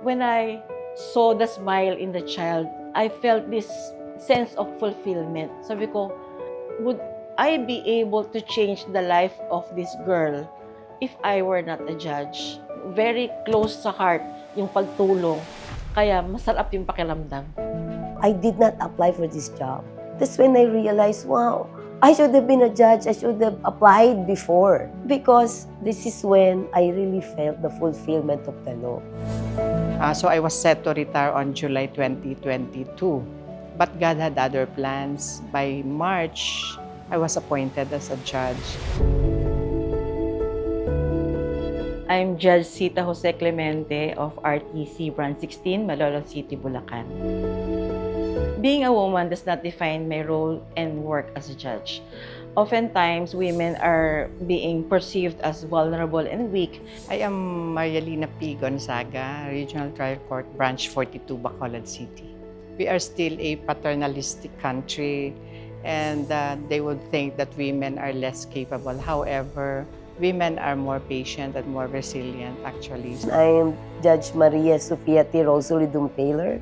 When I saw the smile in the child, I felt this sense of fulfillment. Sabi ko, would I be able to change the life of this girl if I were not a judge? Very close sa heart yung pagtulong. Kaya masarap yung pakiramdam. I did not apply for this job. That's when I realized, wow, I should have been a judge. I should have applied before. Because this is when I really felt the fulfillment of the law. So I was set to retire on July 2022. But God had other plans. By March, I was appointed as a judge. I'm Judge Sita Jose Clemente of RTC Branch 16, Malolos City, Bulacan. Being a woman does not define my role and work as a judge. Oftentimes, women are being perceived as vulnerable and weak. I am Marialina P. Gonzaga, Regional Trial Court, Branch 42, Bacolod City. We are still a paternalistic country, and they would think that women are less capable. However, women are more patient and more resilient, actually. I am Judge Maria Sofia T. Rosalidum Taylor,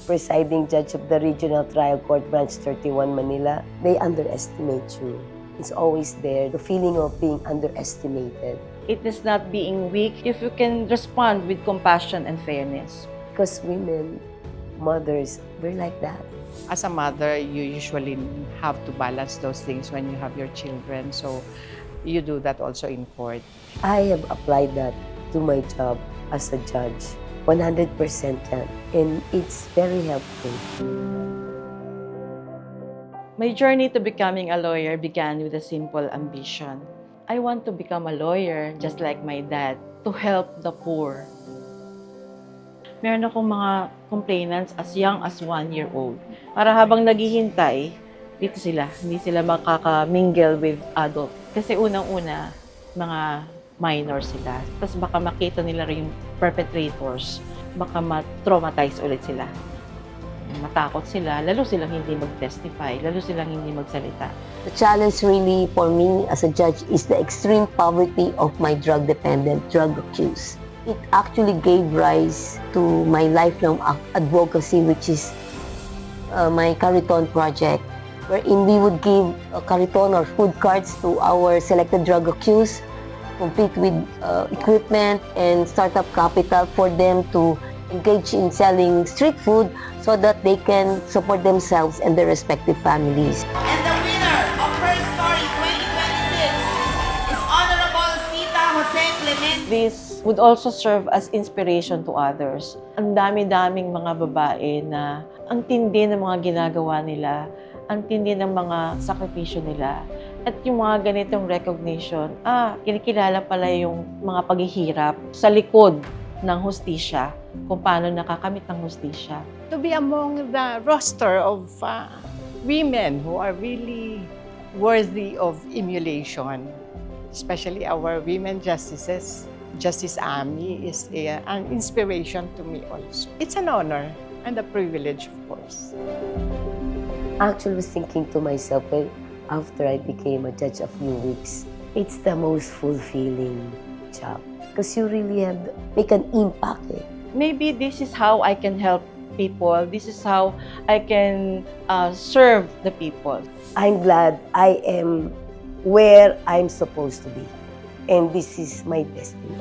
presiding judge of the Regional Trial Court, Branch 31, Manila. They underestimate you. It's always there, the feeling of being underestimated. It is not being weak if you can respond with compassion and fairness. Because women, mothers, we're like that. As a mother, you usually have to balance those things when you have your children. So you do that also in court. I have applied that to my job as a judge. 100% yan. And it's very helpful. My journey to becoming a lawyer began with a simple ambition. I want to become a lawyer just like my dad, to help the poor. Meron akong mga complainants as young as 1-year-old. Para habang naghihintay, dito sila, hindi sila makaka-mingle with adult. Kasi unang-una, mga minor sila. Tapos baka makita nila rin yung perpetrators. Baka ma-traumatize ulit sila. Matakot sila, lalo silang hindi mag-testify, lalo silang hindi magsalita. The challenge really for me as a judge is the extreme poverty of my drug-dependent, drug accused. It actually gave rise to my lifelong advocacy, which is my Cariton project, wherein we would give Cariton or food cards to our selected drug accused, complete with equipment and startup capital for them to engage in selling street food so that they can support themselves and their respective families. And the winner of Her Story 2026 is Honorable Sita Jose Clemente. This would also serve as inspiration to others. Ang dami-daming mga babae na ang tindi ng mga ginagawa nila, ang tindi ng mga sakripisyo nila. At yung mga ganitong recognition, kinikilala pala yung mga paghihirap sa likod ng hustisya, kung paano nakakamit ng hustisya. To be among the roster of women who are really worthy of emulation, especially our women justices. Justice Ami is an inspiration to me also. It's an honor and a privilege, of course. Actually, I was thinking to myself, well, after I became a judge a few weeks, it's the most fulfilling job. Because you really have make an impact. Maybe this is how I can help people. This is how I can serve the people. I'm glad I am where I'm supposed to be. And this is my destiny.